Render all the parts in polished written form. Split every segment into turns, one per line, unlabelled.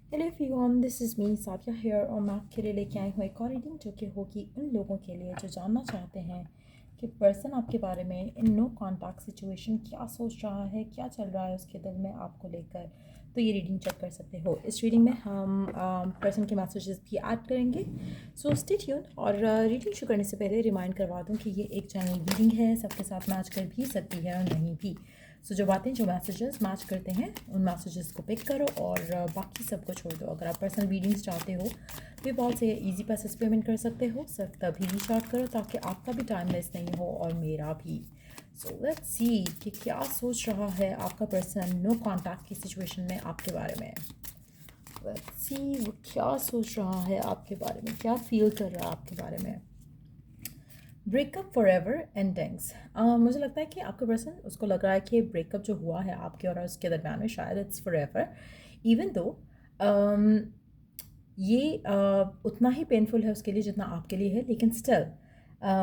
Hello everyone, this is me Sadia here और मैं आपके लिए लेके आई हूँ एक और रीडिंग जो कि होगी उन लोगों के लिए जो जानना चाहते हैं कि पर्सन आपके बारे में इन नो कॉन्टैक्ट सिचुएशन क्या सोच रहा है, क्या चल रहा है उसके दिल में आपको लेकर। तो ये रीडिंग चेक कर सकते हो। इस रीडिंग में हम पर्सन के मैसेजेस भी ऐड करेंगे, सो स्टे ट्यून। और रीडिंग शुरू करने से पहले रिमाइंड करवा दूँ कि ये एक जनरल रीडिंग है, सबके साथ मैच कर भी सकती है और नहीं भी। सो जो बातें, जो मैसेजेस मैच करते हैं उन मैसेजेस को पिक करो और बाकी सबको छोड़ दो। अगर आप पर्सनल रीडिंग्स चाहते हो पेपॉल से इजी पैसेज पेमेंट कर सकते हो, सिर्फ तभी रीच आउट करो ताकि आपका भी टाइम वेस्ट नहीं हो और मेरा भी। सो लेट्स सी कि क्या सोच रहा है आपका पर्सन नो कॉन्टैक्ट की सिचुएशन में आपके बारे में। लेट्स सी वो क्या सोच रहा है आपके बारे में, क्या फील कर रहा है आपके बारे में। Breakup for ever endings. मुझे लगता है कि आपका पर्सन, उसको लग रहा है कि ब्रेकअप जो हुआ है आपके और उसके दरम्यान में शायद it's for ever, even though ये उतना ही पेनफुल है उसके लिए जितना आपके लिए है, लेकिन स्टिल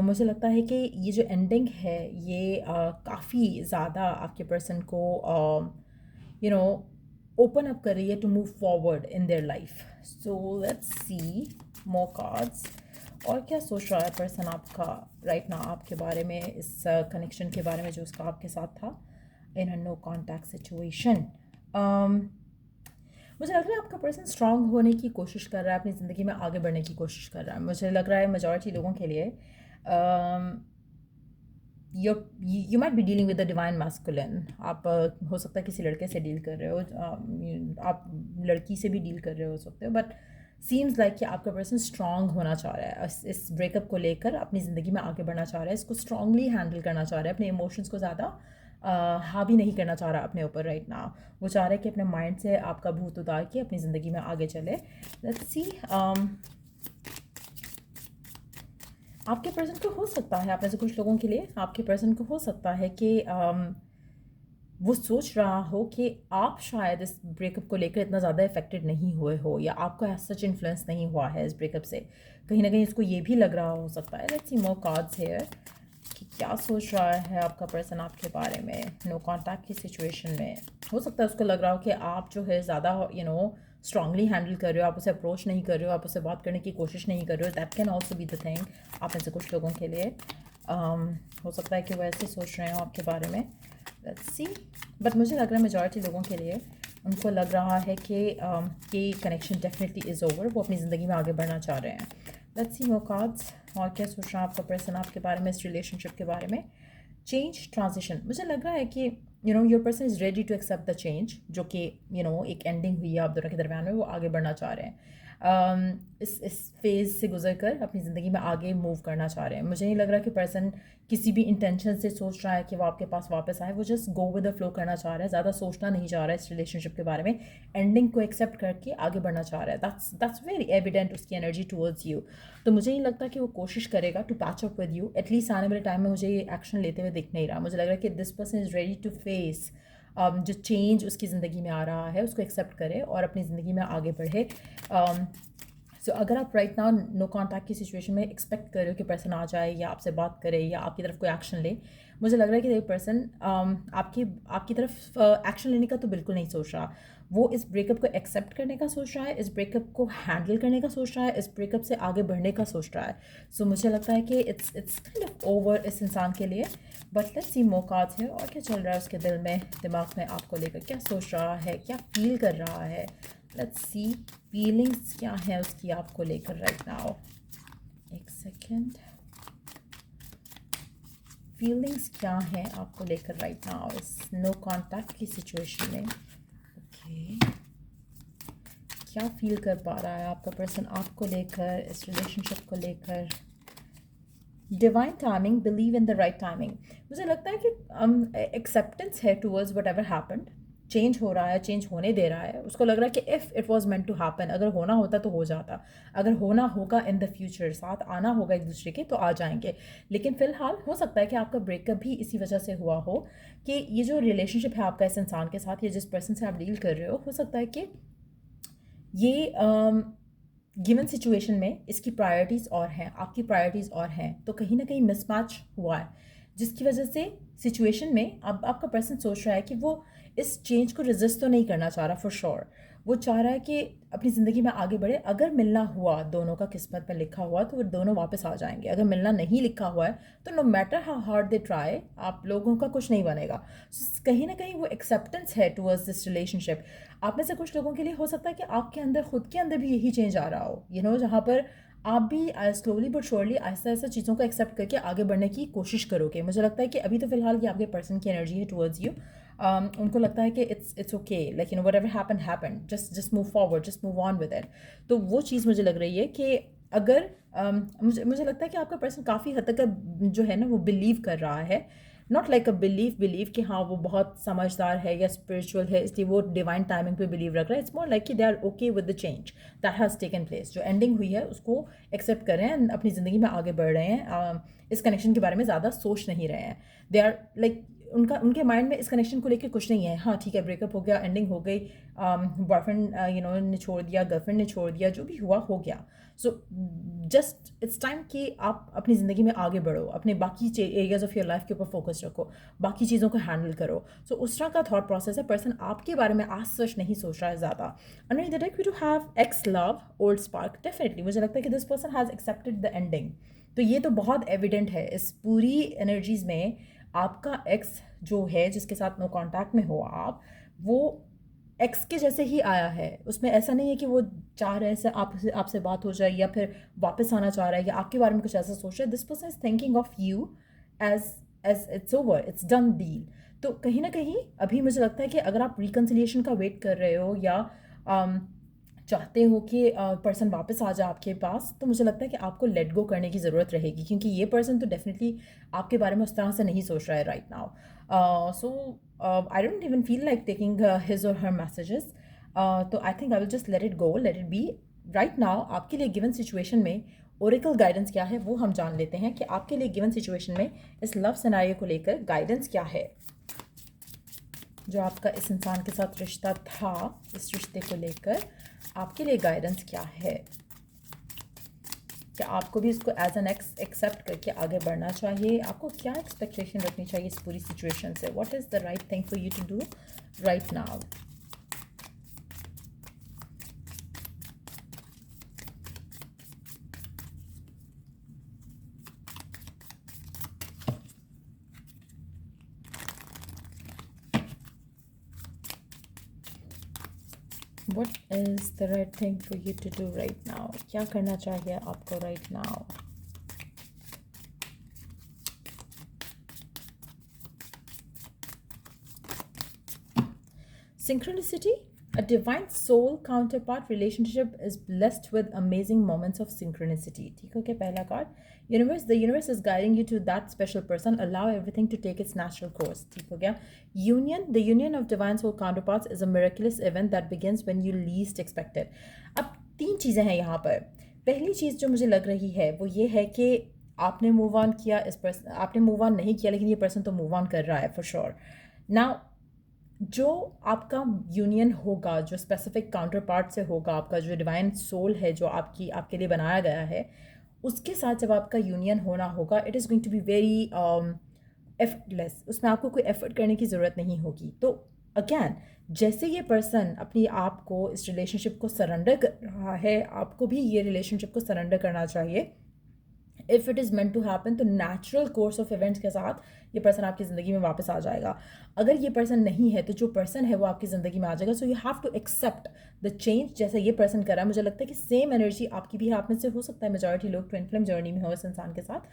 मुझे लगता है कि ये जो एंडिंग है ये काफ़ी ज़्यादा आपके पर्सन को यू नो ओपन अप कर रही है to move forward in their life. So let's see more cards. और क्या सोच रहा है पर्सन आपका राइट ना आपके बारे में, इस कनेक्शन के बारे में जो उसका आपके साथ था इन अ नो कॉन्टैक्ट सिचुएशन। मुझे लग रहा है आपका पर्सन स्ट्रांग होने की कोशिश कर रहा है, अपनी ज़िंदगी में आगे बढ़ने की कोशिश कर रहा है। मुझे लग रहा है मेजॉरिटी लोगों के लिए you might be dealing with the divine masculine. आप हो सकता है किसी लड़के से डील कर रहे हो, आप लड़की से भी डील कर रहे हो सकते हो, बट सीम्स लाइक कि आपका पर्सन स्ट्रांग होना चाह रहा है, इस ब्रेकअप को लेकर अपनी ज़िंदगी में आगे बढ़ना चाह रहा है, इसको स्ट्रांगली हैंडल करना चाह रहा है, अपने इमोशंस को ज़्यादा हावी नहीं करना चाह रहा अपने ऊपर राइट नाउ। वो चाह रहा है कि अपने माइंड से आपका भूत उतार के अपनी ज़िंदगी में आगे चले। लेट्स सी आपके पर्सन को हो सकता है, आप में से कुछ लोगों के लिए आपके पर्सन को हो सकता है कि वो सोच रहा हो कि आप शायद इस ब्रेकअप को लेकर इतना ज़्यादा इफेक्टेड नहीं हुए हो, या आपको एज सच इन्फ्लुएंस नहीं हुआ है इस ब्रेकअप से। कहीं ना कहीं इसको ये भी लग रहा हो सकता है। Let's see more cards here कि क्या सोच रहा है आपका पर्सन आपके बारे में नो कॉन्टैक्ट की सिचुएशन में। हो सकता है उसको लग रहा हो कि आप जो है ज़्यादा स्ट्रांगली हैंडल कर रहे हो, आप उसे अप्रोच नहीं कर रहे हो, आप उसे बात करने की कोशिश नहीं कर रहे हो। That can also be the thing आप में से कुछ लोगों के लिए। हो सकता है कि वो ऐसे सोच रहे हो आपके बारे में। लेट्स सी, बट मुझे लग रहा है मेजॉरिटी लोगों के लिए उनको लग रहा है कि कनेक्शन डेफिनेटली इज़ ओवर, वो अपनी ज़िंदगी में आगे बढ़ना चाह रहे हैं। Let's see more cards. और क्या सोच रहा है आपका पर्सन आपके बारे में, इस रिलेशनशिप के बारे में। Change, transition. मुझे लग रहा है कि your person is ready to accept the change, जो कि एक एंडिंग हुई है आप दोनों के दरम्यान में, वो आगे बढ़ना चाह रहे हैं। इस फेज़ से गुजर कर अपनी ज़िंदगी में आगे मूव करना चाह रहे हैं। मुझे नहीं लग रहा कि पर्सन किसी भी इंटेंशन से सोच रहा है कि वो आपके पास वापस आए। वो just go with the flow करना चाह रहा है, ज़्यादा सोचना नहीं चाह रहा है इस रिलेशनशिप के बारे में, एंडिंग को एक्सेप्ट करके आगे बढ़ना चाह रहा है। दैट्स वेरी एविडेंट उसकी एनर्जी टूवर्ड्स यू। तो मुझे नहीं लगता कि वो कोशिश करेगा to patch up with you, at least आने वाले टाइम में मुझे ये एक्शन लेते हुए दिख नहीं रहा। मुझे लग रहा है कि this person is ready to face जो चेंज उसकी ज़िंदगी में आ रहा है उसको एक्सेप्ट करे और अपनी ज़िंदगी में आगे बढ़े। सो अगर आप राइट नाउ नो कॉन्टैक्ट की सिचुएशन में एक्सपेक्ट कर रहे हो कि पर्सन आ जाए या आपसे बात करे या आपकी तरफ कोई एक्शन ले, मुझे लग रहा है कि ये पर्सन आपकी आपकी तरफ एक्शन लेने का तो बिल्कुल नहीं सोच रहा। वो इस ब्रेकअप को एक्सेप्ट करने का सोच रहा है, इस ब्रेकअप को हैंडल करने का सोच रहा है, इस ब्रेकअप से आगे बढ़ने का सोच रहा है। सो मुझे लगता है कि इट्स काइंड ऑफ ओवर इस इंसान के लिए। But let's see more cards है और क्या चल रहा है उसके दिल में, दिमाग में आपको लेकर, क्या सोच रहा है, क्या फील कर रहा है। लेट्स सी फीलिंग्स क्या है उसकी आपको लेकर राइट नाउ। एक सेकेंड, फीलिंग्स क्या है आपको लेकर राइट नाउ इस नो कॉन्टैक्ट की सिचुएशन में। ओके, क्या फील कर पा रहा है आपका पर्सन आपको लेकर, इस रिलेशनशिप को लेकर। Divine timing, believe in the right timing. मुझे लगता है कि एक्सेप्टेंस है towards what ever happened. Change हो रहा है, चेंज होने दे रहा है। उसको लग रहा है कि if it was meant to happen, अगर होना होता तो हो जाता, अगर होना होगा इन द फ्यूचर, साथ आना होगा एक दूसरे के तो आ जाएंगे। लेकिन फिलहाल हो सकता है कि आपका ब्रेकअप भी इसी वजह से हुआ हो कि ये जो रिलेशनशिप है आपका इस इंसान के साथ, या जिस पर्सन से आप डील कर रहे हो सकता है कि ये गिवन सिचुएशन में इसकी प्रायोरिटीज़ और हैं, आपकी प्रायोरिटीज़ और हैं, तो कहीं ना कहीं मिसमैच हुआ है, जिसकी वजह से सिचुएशन में अब आपका पर्सन सोच रहा है कि वो इस चेंज को रेजिस्ट तो नहीं करना चाह रहा फॉर श्योर। वो चाह रहा है कि अपनी ज़िंदगी में आगे बढ़े। अगर मिलना हुआ, दोनों का किस्मत में लिखा हुआ, तो वो दोनों वापस आ जाएंगे। अगर मिलना नहीं लिखा हुआ है तो no matter how hard they try, आप लोगों का कुछ नहीं बनेगा। कहीं ना कहीं वो एक्सेप्टेंस है टुवर्ड्स दिस रिलेशनशिप। आप में से कुछ लोगों के लिए हो सकता है कि आपके अंदर, खुद के अंदर भी यही चेंज आ रहा हो, जहाँ पर आप भी slowly but surely Aahista Aahista चीज़ों को एक्सेप्ट करके आगे बढ़ने की कोशिश करोगे। मुझे लगता है कि अभी तो फिलहाल ये आपके पर्सन की एनर्जी है टुवर्ड्स यू। उनको लगता है कि it's okay, like what ever happen, just move forward, just move on with it. तो वो चीज़ मुझे लग रही है कि अगर मुझे लगता है कि आपका पर्सन काफ़ी हद तक जो है ना वो बिलीव कर रहा है, नॉट लाइक अ बिलीव कि हाँ वो बहुत समझदार है या स्पिरिचुअल है इसलिए वो डिवाइन टाइमिंग पे बिलीव रख रहा है। इट्स मोर लाइक कि they are okay with the change that has taken place. जो एंडिंग हुई है उसको एक्सेप्ट कर रहे हैं, अपनी ज़िंदगी में आगे बढ़ रहे हैं, इस कनेक्शन के बारे में ज़्यादा सोच नहीं रहे हैं। दे आर लाइक, उनके माइंड में इस कनेक्शन को लेकर कुछ नहीं है। हाँ ठीक है, ब्रेकअप हो गया, एंडिंग हो गई, बॉयफ्रेंड ने छोड़ दिया, गर्लफ्रेंड ने छोड़ दिया, जो भी हुआ हो गया। सो जस्ट इट्स टाइम कि आप अपनी ज़िंदगी में आगे बढ़ो, अपने बाकी एरियाज ऑफ योर लाइफ के ऊपर फोकस रखो, बाकी चीज़ों को हैंडल करो। सो उस तरह का थॉट प्रोसेस है। पर्सन आपके बारे में आज सच नहीं सोच रहा है ज़्यादा। Under the deck we do have ex love old spark. Definitely मुझे लगता है कि this person has accepted the ending. तो ये तो बहुत एविडेंट है इस पूरी एनर्जीज में। आपका एक्स जो है, जिसके साथ नो कॉन्टैक्ट में हो आप, वो एक्स के जैसे ही आया है। उसमें ऐसा नहीं है कि वो चाह रहे हैं आपसे बात हो जाए या फिर वापस आना चाह रहा है या आपके बारे में कुछ ऐसा सोच रहा है। This person is thinking of you as as it's over, it's done deal. तो कहीं ना कहीं अभी मुझे लगता है कि अगर आप रिकन्सिलिएशन का वेट कर रहे हो या चाहते हो कि पर्सन वापस आ जाए आपके पास, तो मुझे लगता है कि आपको लेट गो करने की ज़रूरत रहेगी, क्योंकि ये पर्सन तो डेफिनेटली आपके बारे में उस तरह से नहीं सोच रहा है right now. So I don't even feel like taking his और हर मैसेजेस। तो I think I will just let it go, let it be. Right now आपके लिए गिवन सिचुएशन में ओरेकल गाइडेंस क्या है वो हम जान लेते हैं कि आपके लिए गिवन सिचुएशन में इस लव सिनेरियो को लेकर गाइडेंस क्या है। जो आपका इस इंसान के साथ रिश्ता था, इस रिश्ते को लेकर आपके लिए गाइडेंस क्या है। क्या आपको भी इसको एज एन एक्स एक्सेप्ट करके आगे बढ़ना चाहिए? आपको क्या एक्सपेक्टेशन रखनी चाहिए इस पूरी सिचुएशन से? What is the right thing for you to do right now? What is the right thing for you to do right now? क्या करना चाहिए आपको right now? Synchronicity? A divine soul counterpart relationship is blessed with amazing moments of synchronicity. ठीक हो क्या पहला card? The universe is guiding you to that special person. Allow everything to take its natural course. ठीक हो गया? The union of divine soul counterparts is a miraculous event that begins when you least expect it. अब 3 चीज़ें हैं यहाँ पर। पहली चीज़ जो मुझे लग रही है वो ये है कि आपने मूव ऑन किया, आपने मूव ऑन नहीं किया, लेकिन ये पर्सन तो मूव ऑन कर रहा है फॉर श्योर। नाउ जो आपका यूनियन होगा, जो स्पेसिफिक काउंटर पार्ट से होगा, आपका जो डिवाइन सोल है जो आपके लिए बनाया गया है, उसके साथ जब आपका यूनियन होना होगा, it is going to be very effortless. उसमें आपको कोई एफर्ट करने की ज़रूरत नहीं होगी। तो अगैन जैसे ये पर्सन अपनी आप को इस रिलेशनशिप को सरेंडर कर रहा है, आपको भी ये रिलेशनशिप को सरेंडर करना चाहिए। If it is meant to happen, तो नेचुरल कोर्स ऑफ इवेंट्स के साथ ये पर्सन आपकी ज़िंदगी में वापस आ जाएगा। अगर ये पर्सन नहीं है तो जो पर्सन है वो आपकी ज़िंदगी में आ जाएगा। So you have to accept the change जैसे ये पर्सन कर रहा है। मुझे लगता है कि सेम एनर्जी आपकी भी है। आप में से हो सकता है मेजॉरिटी लोग ट्विन फ्लेम जर्नी में हो इस इंसान के साथ,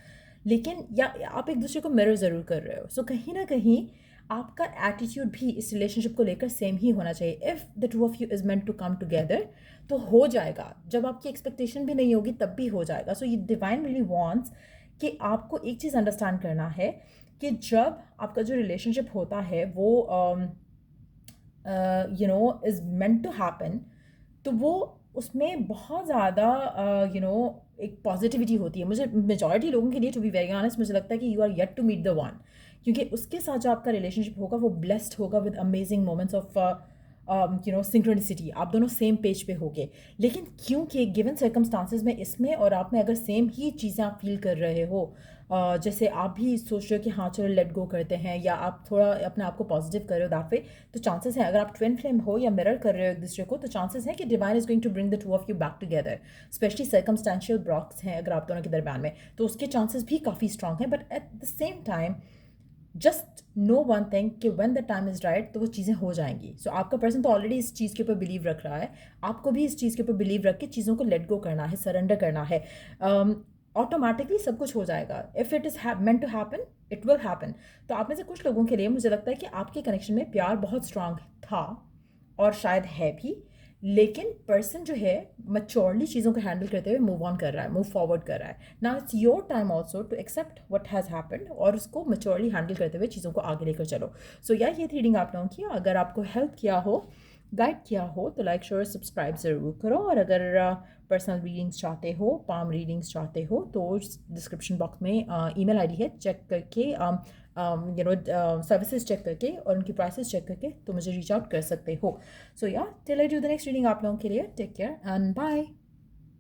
लेकिन या आप एक दूसरे को मिरर ज़रूर कर रहे हो। सो कहीं ना कहीं आपका एटीट्यूड भी इस रिलेशनशिप को लेकर सेम ही होना चाहिए। If the two of you is meant to come together, तो हो जाएगा। जब आपकी एक्सपेक्टेशन भी नहीं होगी तब भी हो जाएगा। सो ये डिवाइन रियली वांट्स कि आपको एक चीज़ अंडरस्टैंड करना है कि जब आपका जो रिलेशनशिप होता है वो इज़ मेंट टू हैपन, तो वो उसमें बहुत ज़्यादा एक पॉजिटिविटी होती है। मुझे मेजॉरिटी लोगों के लिए, टू बी वेरी ऑनेस्ट, मुझे लगता है कि you are yet to meet the one, क्योंकि उसके साथ जो आपका रिलेशनशिप होगा वो ब्लेस्ड होगा with amazing moments of synchronicity, आप दोनों सेम पेज पे होगे। लेकिन क्योंकि गिवन सर्कमस्टांसेस में इसमें और आप में अगर सेम ही चीज़ें आप फील कर रहे हो, जैसे आप भी सोच रहे हो कि हाँ चलो लेट गो करते हैं, या आप थोड़ा अपने आप को पॉजिटिव कर रहे हो दैट वे, तो चांसेस हैं, अगर आप ट्विन फ्लेम हो या मिरर कर रहे हो एक दूसरे को, तो चांसेस हैं कि divine is going to bring the two of you back together. Specially circumstantial blocks हैं अगर आप दोनों के दरम्यान में, तो उसके चांसेस भी काफ़ी स्ट्रांग हैं। But at the same time just know one thing कि when the time is right तो वो चीज़ें हो जाएंगी। सो आपका पर्सन तो ऑलरेडी इस चीज़ के ऊपर बिलीव रख रहा है, आपको भी इस चीज़ के ऊपर बिलीव रख के चीज़ों को लेट गो करना है, सरेंडर करना है। ऑटोमेटिकली सब कुछ हो जाएगा। If it is meant to happen it will happen. तो आप में से कुछ लोगों के लिए मुझे लगता है कि आपके कनेक्शन में प्यार बहुत स्ट्रांग था और शायद है भी, लेकिन पर्सन जो है मच्योरली चीज़ों को हैंडल करते हुए मूव ऑन कर रहा है, मूव फॉरवर्ड कर रहा है। Now it's your time also to accept what has happened और उसको मच्योरली हैंडल करते हुए चीज़ों को आगे लेकर चलो। सो यार ये रीडिंग आप लोगों की अगर आपको हेल्प किया हो, गाइड किया हो, तो लाइक श्योर सब्सक्राइब ज़रूर करो। और अगर पर्सनल रीडिंग्स चाहते हो, पाम रीडिंग्स चाहते हो, तो डिस्क्रिप्शन बॉक्स में ईमेल आईडी है, चेक करके सर्विसेज चेक करके और उनकी प्राइसेस चेक करके तो मुझे रीच आउट कर सकते हो। सो या till I do the next reading आप लोगों के लिए टेक केयर एंड बाय।